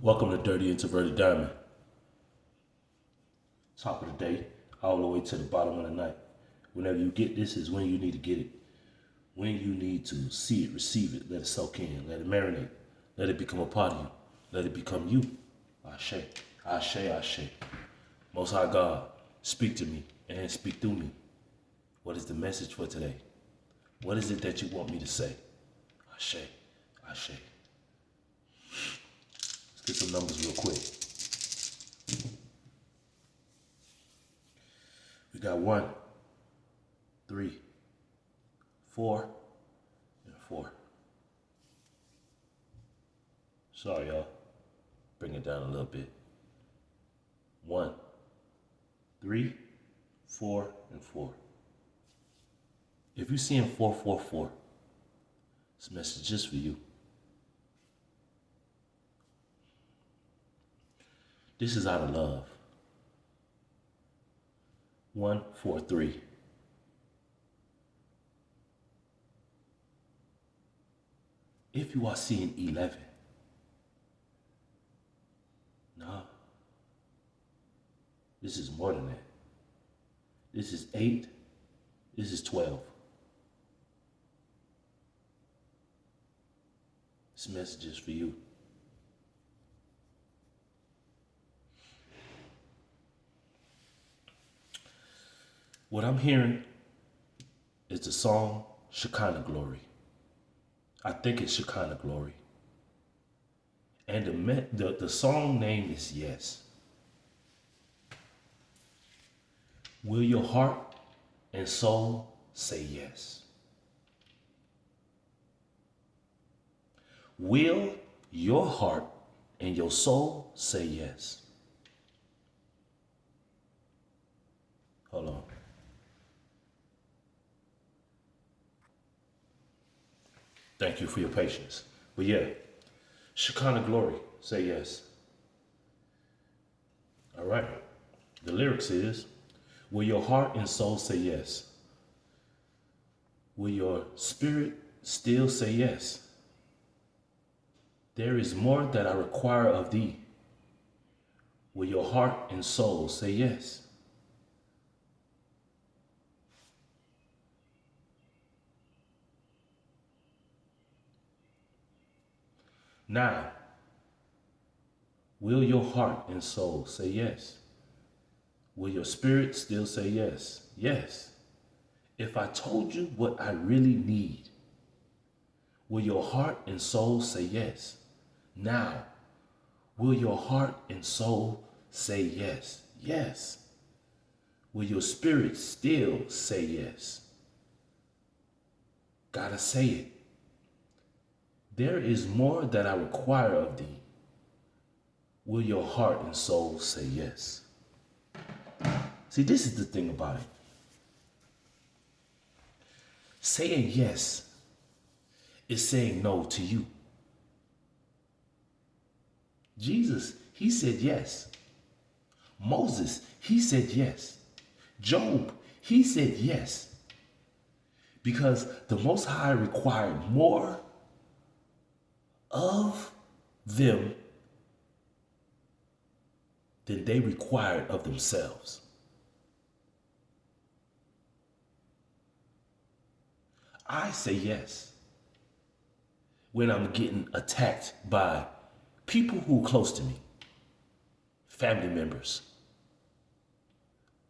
Welcome to Dirty Introverted Diamond. Top of the day, all the way to the bottom of the night. Whenever you get this is when you need to get it. When you need to see it, receive it, let it soak in, let it marinate, let it become a part of you, let it become you. Ashe, Ashe, Ashe. Most High God, speak to me and speak through me. What is the message for today? What is it that you want me to say? Ashe, Ashe. Let's get some numbers real quick. We got 1, 3, 4, and 4. Sorry, y'all. Bring it down a little bit. 1, 3, 4, and 4. If you're seeing 444, this message is for you. This is out of love. 1, 4, 3. If you are seeing 11, no, this is more than that. This is 8, this is 12. This message is for you. What I'm hearing is the song Shekinah Glory. I think it's Shekinah Glory. And the song name is Yes. Will your heart and soul say yes? Will your heart and your soul say yes? Hold on. Thank you for your patience. But yeah, Shekinah Glory, say yes. All right. The lyrics is, will your heart and soul say yes? Will your spirit still say yes? There is more that I require of thee. Will your heart and soul say yes? Now, will your heart and soul say yes? Will your spirit still say yes? Yes. If I told you what I really need, will your heart and soul say yes? Now, will your heart and soul say yes? Yes. Will your spirit still say yes? Gotta say it. There is more that I require of thee. Will your heart and soul say yes? See, this is the thing about it. Saying yes is saying no to you. Jesus, he said yes. Moses, he said yes. Job, he said yes. Because the Most High required more of them than they required of themselves. I say yes when I'm getting attacked by people who are close to me, family members,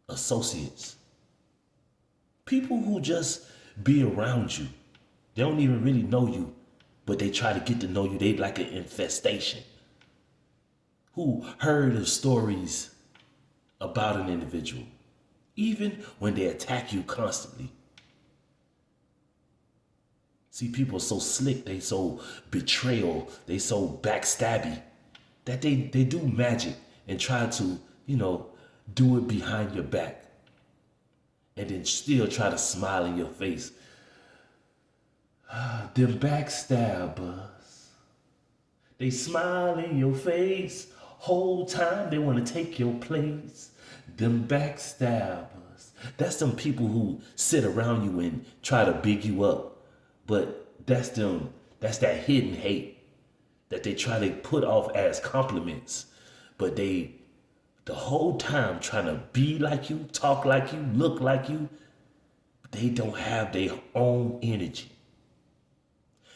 associates, people who just be around you. They don't even really know you, but they try to get to know you. They like an infestation. Who heard of stories about an individual, even when they attack you constantly. See, people are so slick, they so betrayal, they so backstabby, that they do magic and try to, do it behind your back. And then still try to smile in your face. Them backstabbers. They smile in your face. Whole time they want to take your place. Them backstabbers. That's them people who sit around you and try to big you up. But that's them. That's that hidden hate. that they try to put off as compliments, but they the whole time trying to be like you, talk like you, look like you, they don't have their own energy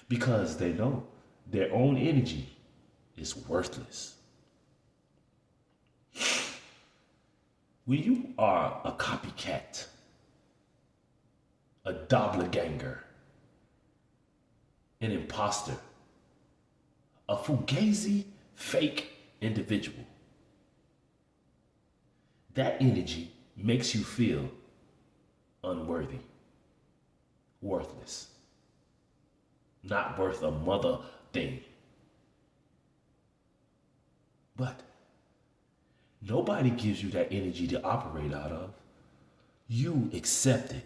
because they know their own energy is worthless. When you are a copycat, a doppelganger, an imposter, a fugazi fake individual, that energy makes you feel unworthy, worthless, not worth a mother thing. But nobody gives you that energy to operate out of. You accept it.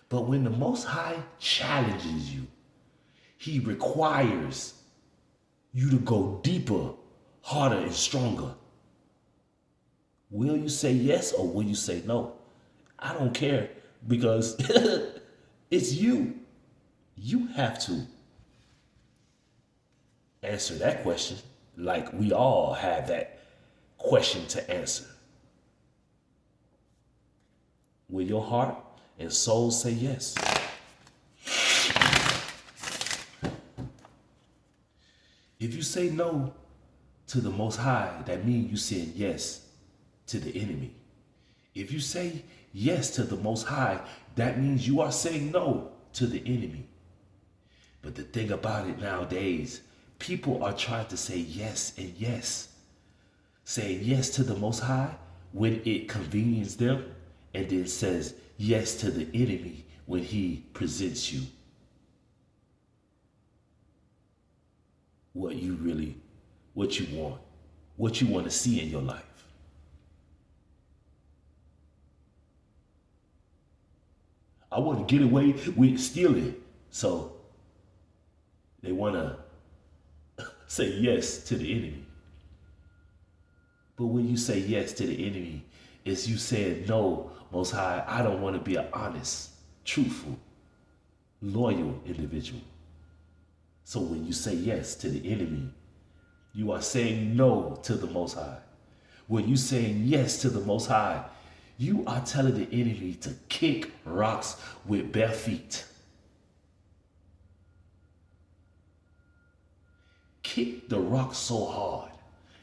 But when the Most High challenges you, He requires you to go deeper, harder, and stronger. Will you say yes or will you say no? I don't care because it's you. You have to answer that question like we all have that question to answer. Will your heart and soul say yes? If you say no to the Most High, that means you said yes to the enemy. If you say yes to the Most High, that means you are saying no to the enemy. But the thing about it nowadays, people are trying to say yes and yes. Saying yes to the Most High when it conveniences them, and then says yes to the enemy when he presents you what you want to see in your life. I want to get away with stealing, so they want to say yes to the enemy. But when you say yes to the enemy, it's you saying, no, Most High, I don't want to be an honest, truthful, loyal individual. So when you say yes to the enemy, you are saying no to the Most High. When you saying yes to the Most High, you are telling the enemy to kick rocks with bare feet. Kick the rock so hard.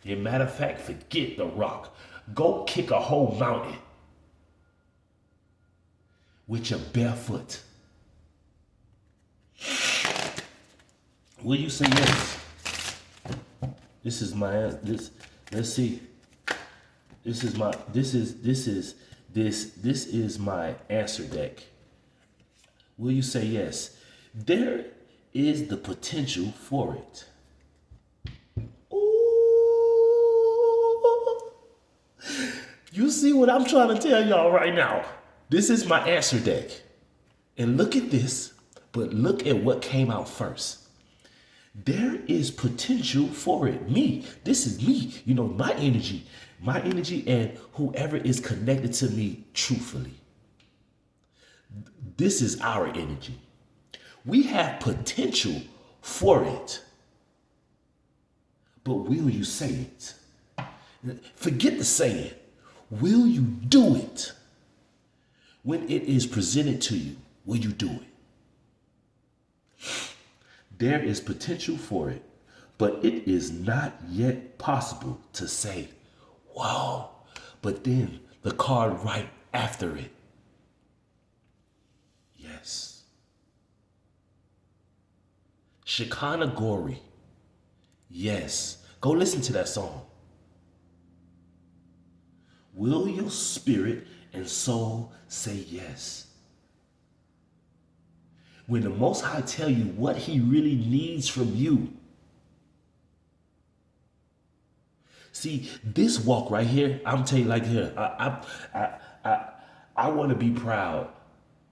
As a matter of fact, forget the rock. Go kick a whole mountain with your bare foot. Will you say yes? This is my let's see. This is my answer deck. Will you say yes? There is the potential for it. Ooh. You see what I'm trying to tell y'all right now? This is my answer deck. And look at this, but look at what came out first. There is potential for it. Me, this is me. You know, my energy and whoever is connected to me truthfully. This is our energy. We have potential for it. But will you say it? Forget the saying. Will you do it? When it is presented to you, will you do it? There is potential for it, but it is not yet possible to say, wow, but then the card right after it. Yes. Shekinah Glory. Yes. Go listen to that song. Will your spirit and soul say yes? When the Most High tell you what he really needs from you. See, this walk right here, I'm telling you like here, I want to be proud.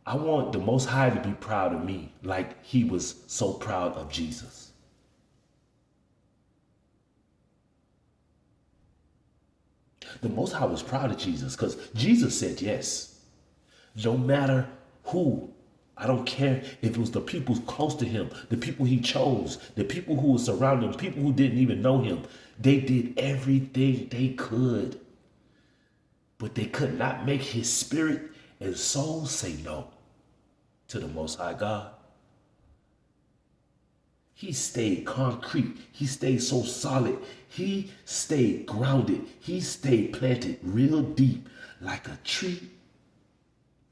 I want the Most High to be proud of me like he was so proud of Jesus. The Most High was proud of Jesus because Jesus said yes. No matter who I don't care if it was the people close to him, the people he chose, the people who were surrounding him, people who didn't even know him. They did everything they could, but they could not make his spirit and soul say no to the Most High God. He stayed concrete. He stayed so solid. He stayed grounded. He stayed planted real deep like a tree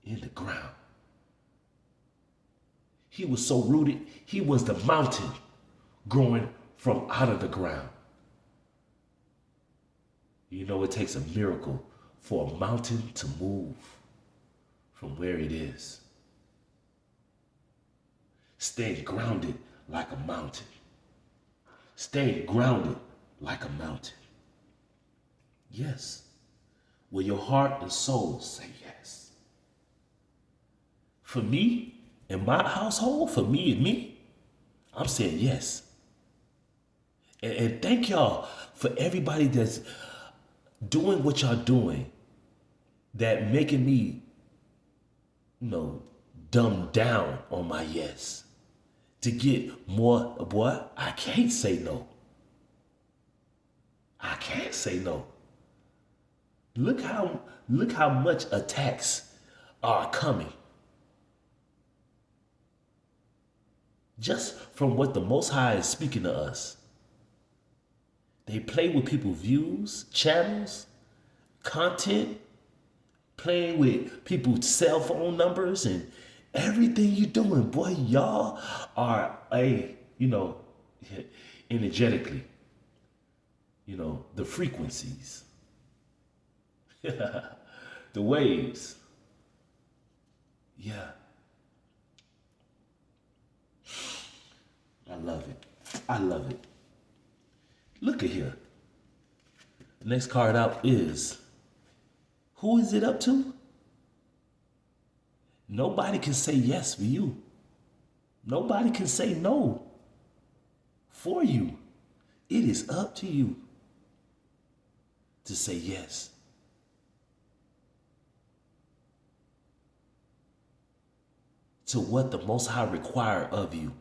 in the ground. He was so rooted, he was the mountain growing from out of the ground. You know, it takes a miracle for a mountain to move from where it is. Staying grounded like a mountain. Staying grounded like a mountain. Yes. Will your heart and soul say yes? For me, in my household, for me and me, I'm saying yes. And thank y'all for everybody that's doing what y'all doing, that making me, dumb down on my yes. To get more, boy, I can't say no. I can't say no. Look how much attacks are coming. Just from what the Most High is speaking to us. They play with people's views, channels, content, playing with people's cell phone numbers and everything you're doing. Boy, y'all are energetically, the frequencies, the waves. Yeah. I love it. I love it. Look at here. The next card out is, who is it up to? Nobody can say yes for you. Nobody can say no for you. It is up to you to say yes. To what the Most High require of you.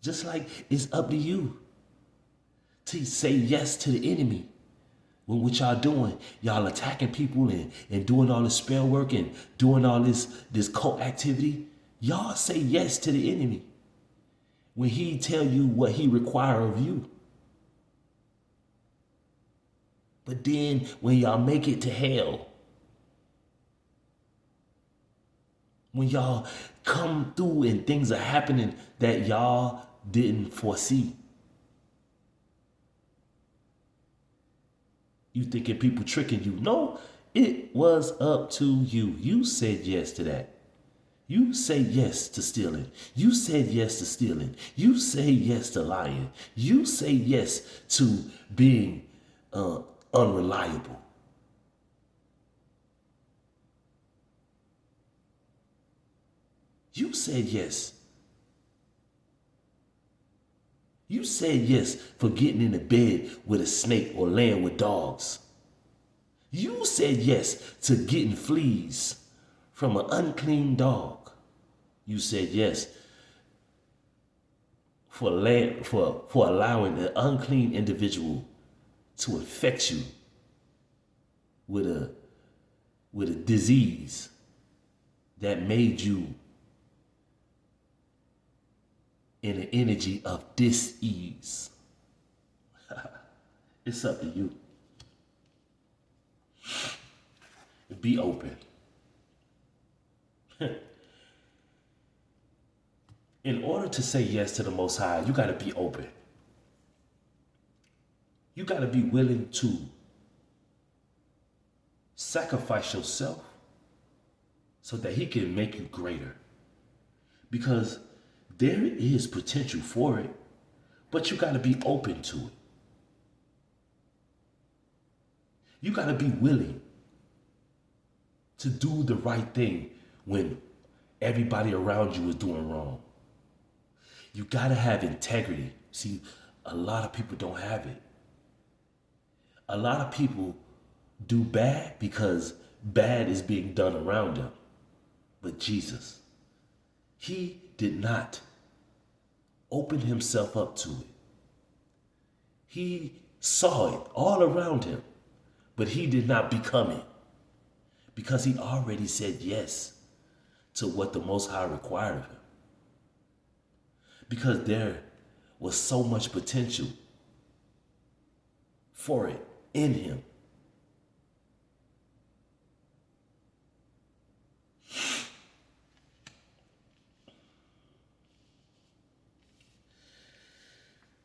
Just like it's up to you to say yes to the enemy. When what y'all doing, y'all attacking people and doing all this spell work and doing all this cult activity, y'all say yes to the enemy. When he tell you what he require of you. But then when y'all make it to hell, when y'all come through and things are happening that y'all didn't foresee, you thinking people tricking you. No, it was up to you. You said yes to that. You say yes to stealing. You said yes to stealing. You say yes to lying. You say yes to being unreliable. You said yes. You said yes for getting in the bed with a snake or laying with dogs. You said yes to getting fleas from an unclean dog. You said yes for allowing an unclean individual to infect you with a disease that made you in an energy of dis-ease. It's up to you. Be open. In order to say yes to the Most High, you got to be open. You got to be willing to sacrifice yourself so that he can make you greater. Because there is potential for it, but you got to be open to it. You got to be willing to do the right thing when everybody around you is doing wrong. You got to have integrity. See, a lot of people don't have it. A lot of people do bad because bad is being done around him. But Jesus, he did not open himself up to it. He saw it all around him, but he did not become it because he already said yes to what the Most High required of him. Because there was so much potential for it in him.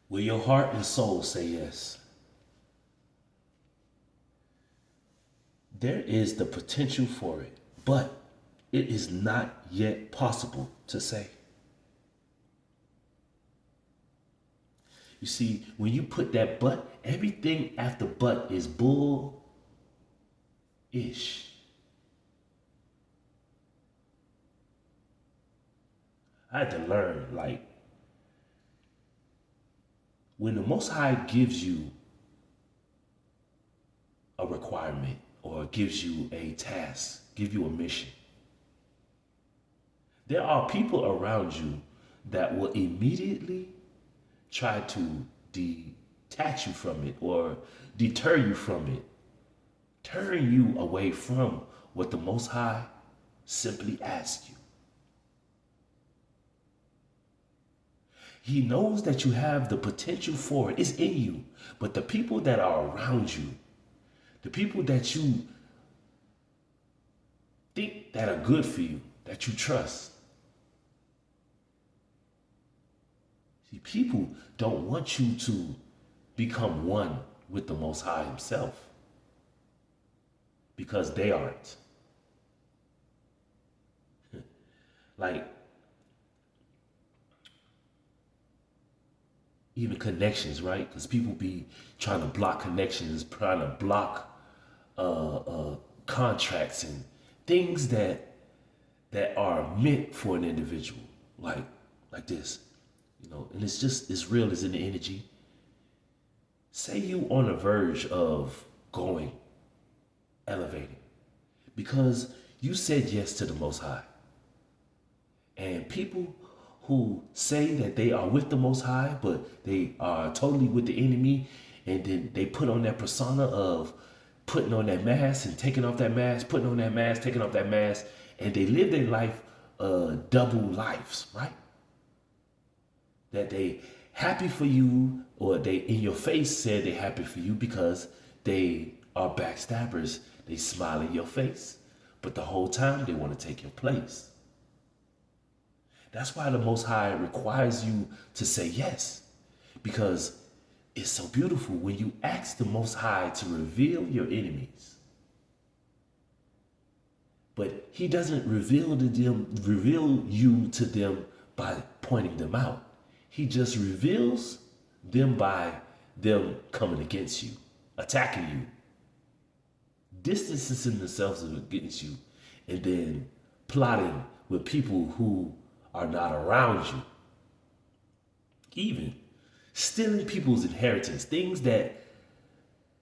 Will your heart and soul say yes? There is the potential for it, but it is not yet possible to say. You see, when you put that but, everything after but is bull-ish. I had to learn, like, when the Most High gives you a requirement or gives you a task, give you a mission, there are people around you that will immediately try to detach you from it or deter you from it, turn you away from what the Most High simply asks you. He knows that you have the potential for it. It's in you. But the people that are around you, the people that you think that are good for you, that you trust. See, people don't want you to become one with the Most High himself because they aren't. Like, even connections, right? Because people be trying to block connections, trying to block contracts and things that are meant for an individual, like this, you know. And it's just as real as in the energy. Say you on the verge of going, elevating, because you said yes to the Most High, and people who say that they are with the Most High, but they are totally with the enemy, and then they put on that persona of putting on that mask and taking off that mask, putting on that mask, taking off that mask, and they live their life double lives, right? That they happy for you, or they in your face said they happy for you because they are backstabbers. They smile in your face, but the whole time they want to take your place. That's why the Most High requires you to say yes, because it's so beautiful when you ask the Most High to reveal your enemies. But he doesn't reveal you to them by pointing them out. He just reveals them by them coming against you, attacking you, distancing themselves against you, and then plotting with people who are not around you. Even stealing people's inheritance, things that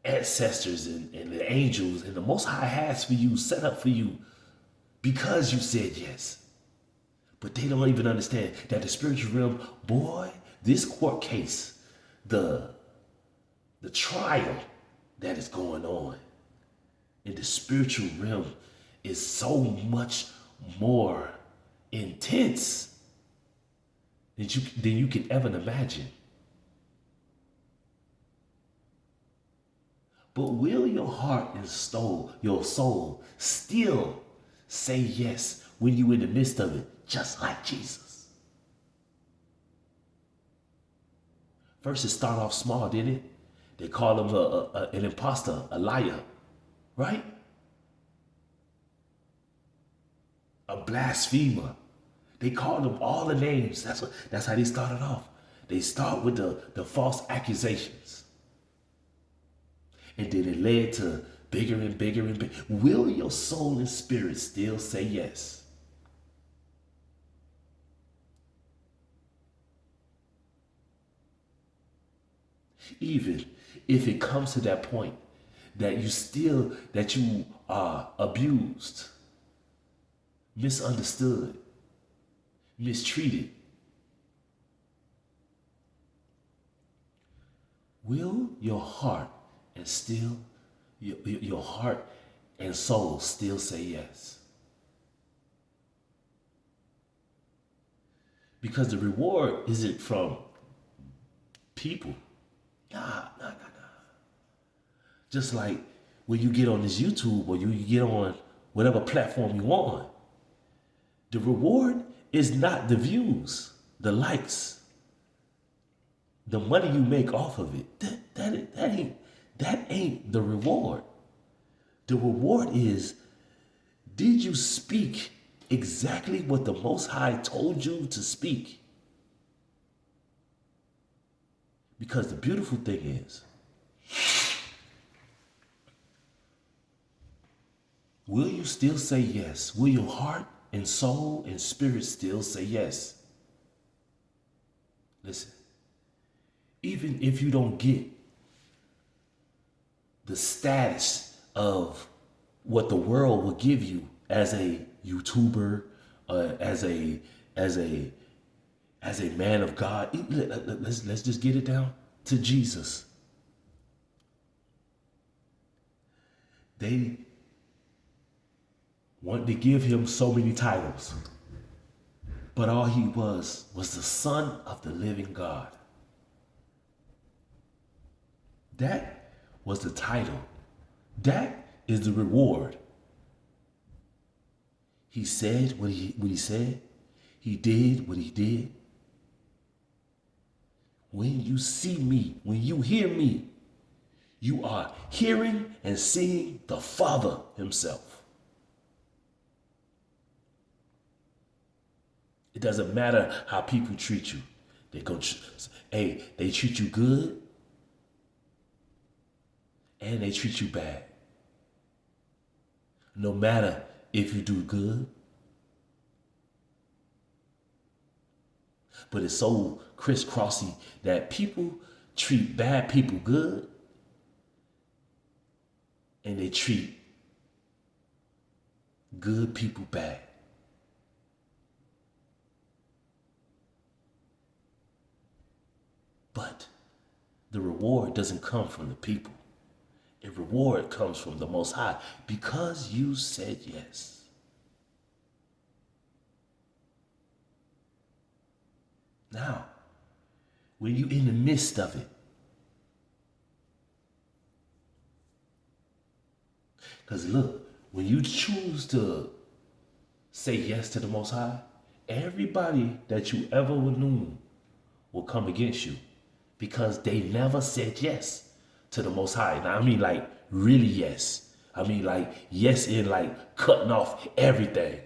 ancestors and the angels and the Most High has for you, set up for you because you said yes. But they don't even understand that the spiritual realm, boy, this court case, the trial that is going on in the spiritual realm is so much more intense than you can ever imagine. But will your heart and your soul still say yes when you're in the midst of it, just like Jesus? First, it started off small, didn't it? They call him an imposter, a liar, right? A blasphemer. They called him all the names. That's how they started off. They start with the false accusations. And then it led to bigger and bigger and bigger. Will your soul and spirit still say yes? Even if it comes to that point that you are abused, misunderstood, mistreated. Will your heart and still your heart and soul still say yes? Because the reward isn't from people. Nah. Just like when you get on this YouTube or you get on whatever platform you on, the reward is not the views, the likes, the money you make off of it. That ain't the reward. The reward is, did you speak exactly what the Most High told you to speak? Because the beautiful thing is, will you still say yes? Will your heart and soul and spirit still say yes? Listen, even if you don't get the status of what the world will give you as a YouTuber, as a man of God, let's just get it down to Jesus. They wanted to give him so many titles, but all he was the Son of the living God. That was the title. That is the reward. He said what he said. He did what he did. When you see me, when you hear me, you are hearing and seeing the Father himself. It doesn't matter how people treat you. They treat you good and they treat you bad. No matter if you do good. But it's so crisscrossy that people treat bad people good and they treat good people bad. But the reward doesn't come from the people. The reward comes from the Most High because you said yes. Now, when you're in the midst of it, because look, when you choose to say yes to the Most High, everybody that you ever knew will come against you because they never said yes to the Most High. Now, I mean like really yes. I mean like yes in like cutting off everything.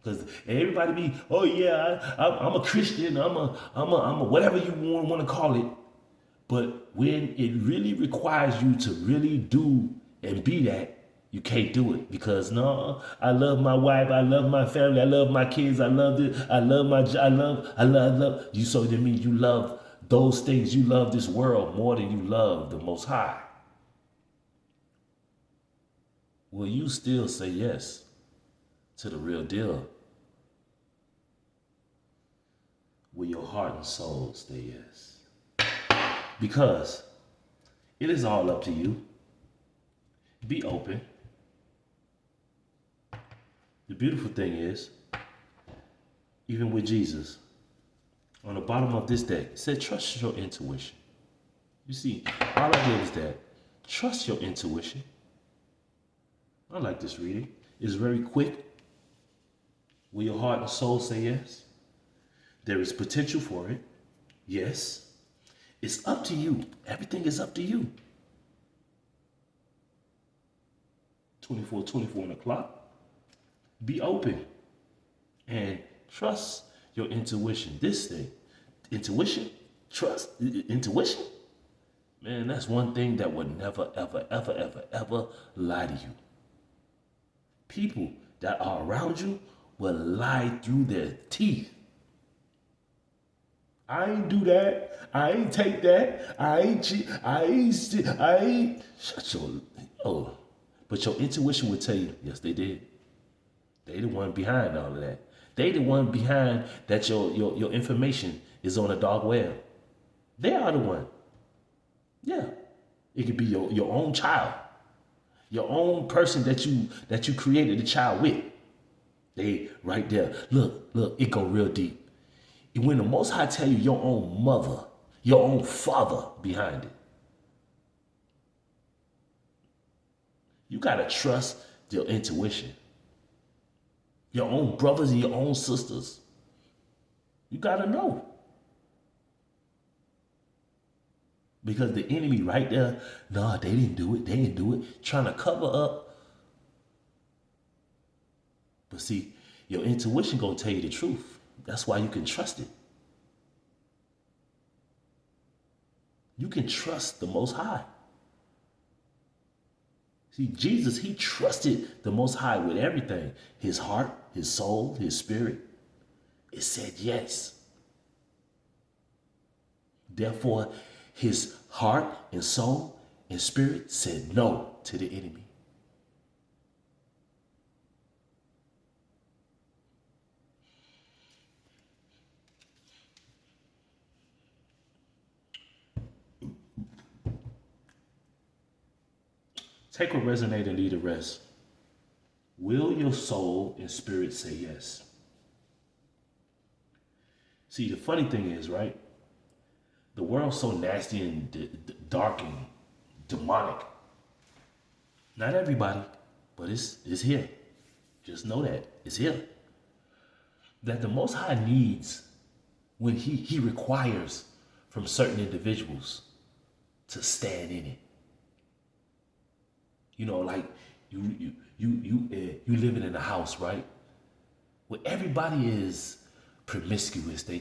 Because everybody be, oh yeah, I'm a Christian, I'm a whatever you want to call it. But when it really requires you to really do and be that, you can't do it because no, I love my wife, I love my family, I love my kids, I love this, I love my job, I love you. So that means you love those things, you love this world more than you love the Most High. Will you still say yes to the real deal? Will your heart and soul say yes? Because it is all up to you. Be open. The beautiful thing is, even with Jesus, on the bottom of this deck, it said, trust your intuition. You see, all I did is that. Trust your intuition. I like this reading. It's very quick. Will your heart and soul say yes? There is potential for it. Yes. It's up to you. Everything is up to you. 24 on the clock. Be open and trust your intuition. This thing, intuition, trust, intuition. Man, that's one thing that would never, ever lie to you. People that are around you will lie through their teeth. I ain't do that. I ain't take that. I ain't cheat. I ain't. Shut your. Oh. But your intuition would tell you, yes, they did. They the one behind all of that. They the one behind that your information is on a dark web. They are the one. Yeah. It could be your own child. Your own person that you created the child with. They right there. Look, it go real deep. When the Most High tell you your own mother, your own father behind it, you gotta trust your intuition. Your own brothers and your own sisters. You gotta know. Because the enemy right there, nah, they didn't do it. They didn't do it. Trying to cover up. But see, your intuition gonna tell you the truth. That's why you can trust it. You can trust the Most High. See, Jesus, he trusted the Most High with everything. His heart, his soul, his spirit. It said yes. Therefore, his heart and soul and spirit said no to the enemy. Take what resonates and leave the rest. Will your soul and spirit say yes? See, the funny thing is, right? The world's so nasty and dark and demonic. Not everybody, but it's here. Just know that. It's here. That the Most High needs when he requires from certain individuals to stand in it. You know, like you living in a house, right? Where everybody is promiscuous. They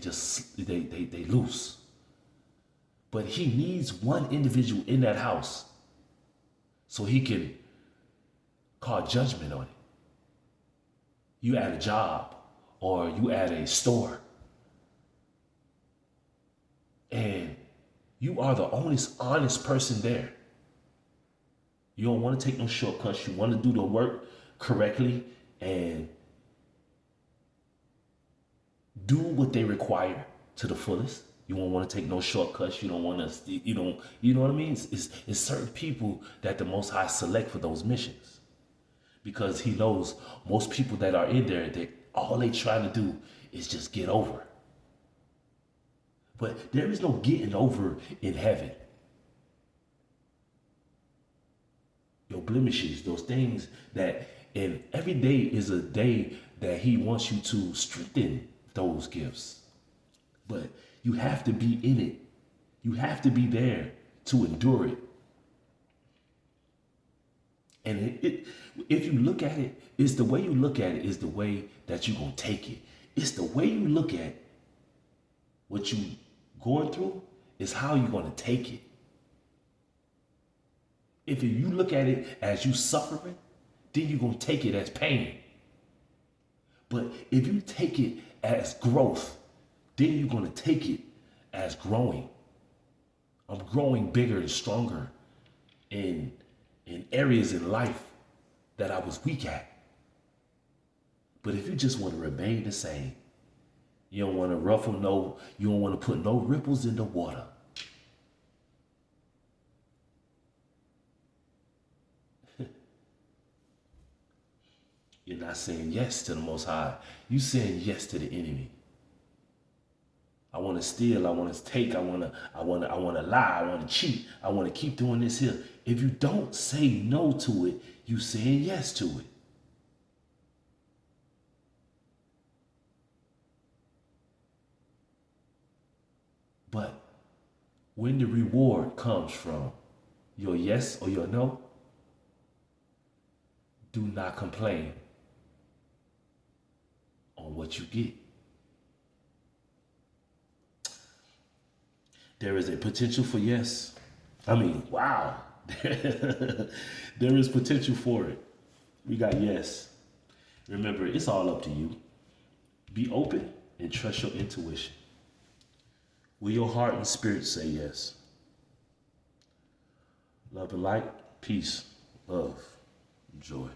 loose. But he needs one individual in that house so he can call judgment on it. You at a job or you at a store and you are the only honest person there. You don't want to take no shortcuts. You want to do the work correctly and do what they require to the fullest. You don't want to take no shortcuts. You don't want to, you know what I mean? It's certain people that the Most High select for those missions. Because he knows most people that are in there, that all they trying to do is just get over. But there is no getting over in heaven. Your blemishes, those things that, and every day is a day that he wants you to strengthen those gifts. But you have to be in it. You have to be there to endure it. And if you look at it, it's the way you look at it is the way that you're going to take it. It's the way you look at what you going through is how you're going to take it. If you look at it as you suffering, then you're going to take it as pain. But if you take it as growth, then you're going to take it as growing. I'm growing bigger and stronger in areas in life that I was weak at. But if you just want to remain the same, you don't want to ruffle you don't want to put no ripples in the water. You're not saying yes to the Most High. You're saying yes to the enemy. I want to steal. I want to take. I want to lie. I want to cheat. I want to keep doing this here. If you don't say no to it, you saying yes to it. But when the reward comes from your yes or your no, do not complain on what you get. There is a potential for yes. I mean, wow. There is potential for it. We got yes. Remember, it's all up to you. Be open and trust your intuition. Will your heart and spirit say yes? Love and light, peace, love, joy.